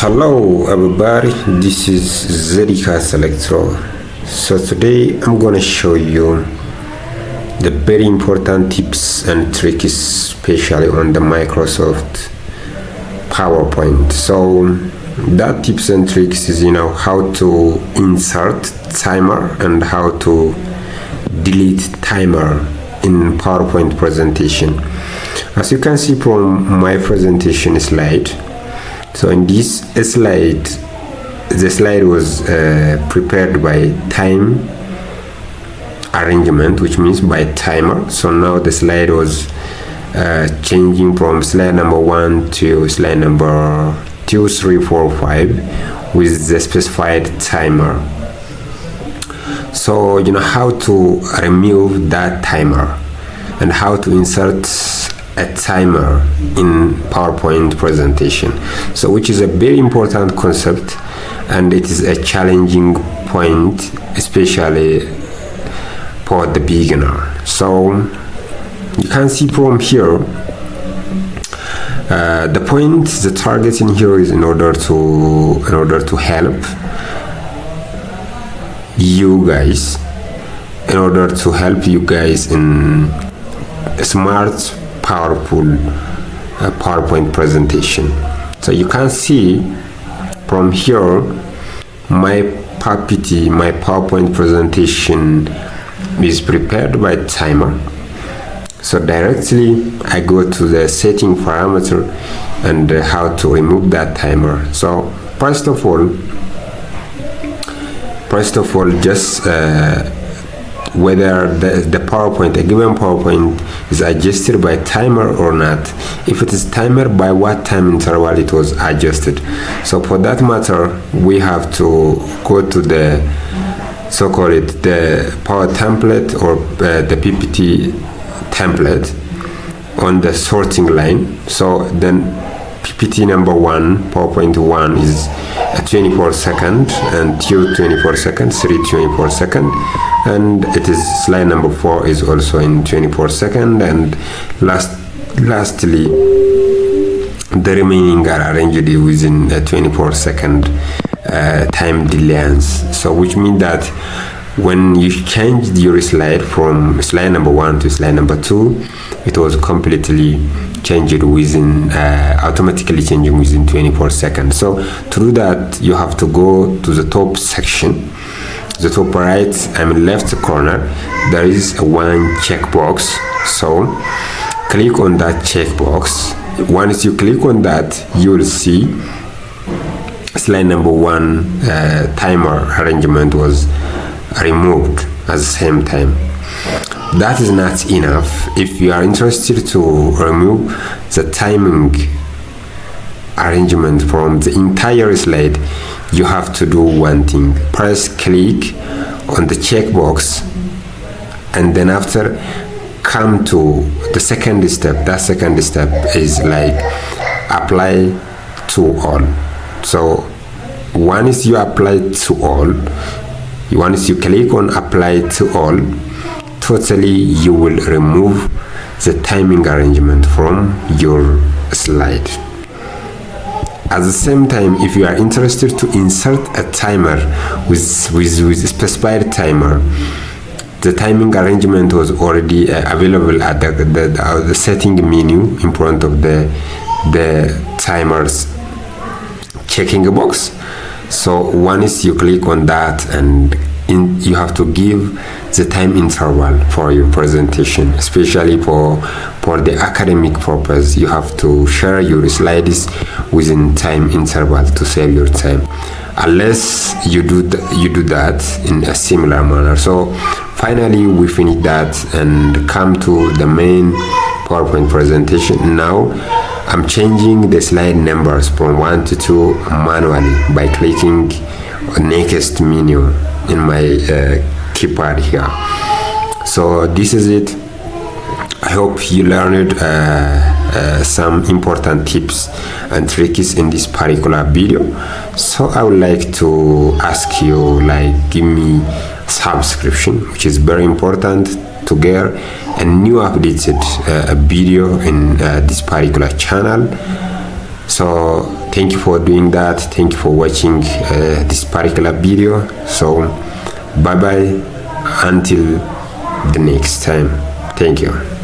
Hello everybody, this is Zedikas Electro. So today I'm gonna show you the very important tips and tricks, especially on the Microsoft PowerPoint. So that tips and tricks is how to insert timer and how to delete timer in PowerPoint presentation. As you can see from my presentation slide, so in this slide, the slide was prepared by time arrangement, which means by timer. So now the slide was changing from slide number 1 to slide number 2, 3, 4, 5 with the specified timer. So how to remove that timer and how to insert a timer in PowerPoint presentation, so which is a very important concept, and it is a challenging point, especially for the beginner. So you can see from here the point, the target in here is in order to help you guys, in a smart powerful PowerPoint presentation. So you can see from here my PPT, my PowerPoint presentation is prepared by timer. So directly I go to the setting parameter and how to remove that timer. So first of all just whether the PowerPoint, a given PowerPoint, is adjusted by timer or not. If it is timer, by what time interval it was adjusted. So for that matter, we have to go to the the Power Template or the PPT template on the sorting line. So then PPT number 1, PowerPoint 1 is 24 seconds, and 2 24 seconds, 3 24 seconds, and it is slide number 4 is also in 24 seconds, and lastly the remaining are arranged within a 24 second time delay. So which means that when you changed your slide from slide number 1 to slide number 2, it was completely changed within automatically changing within 24 seconds. So to do that, you have to go to the top section, the top right, left corner. There is one checkbox. So click on that checkbox. Once you click on that, you will see slide number 1 timer arrangement was removed at the same time. That is not enough. If you are interested to remove the timing arrangement from the entire slide, you have to do one thing. Press click on the checkbox, and then after come to the second step. That second step is like apply to all. So once you apply to all, once you click on apply to all, totally you will remove the timing arrangement from your slide. At the same time, if you are interested to insert a timer with a specified timer, the timing arrangement was already available at the setting menu in front of the timers checking box. So once you click on that, and you have to give the time interval for your presentation, especially for the academic purpose. You have to share your slides within time interval to save your time, unless you do that in a similar manner. So finally we finish that and come to the main PowerPoint presentation. Now I'm changing the slide numbers from 1 to 2 manually by clicking on next menu in my keypad here. So this is it. I hope you learned some important tips and tricks in this particular video. So I would like to ask you, give me subscription, which is very important to get a new updated video in this particular channel. So thank you for doing that. Thank you for watching this particular video. So bye bye until the next time. Thank you.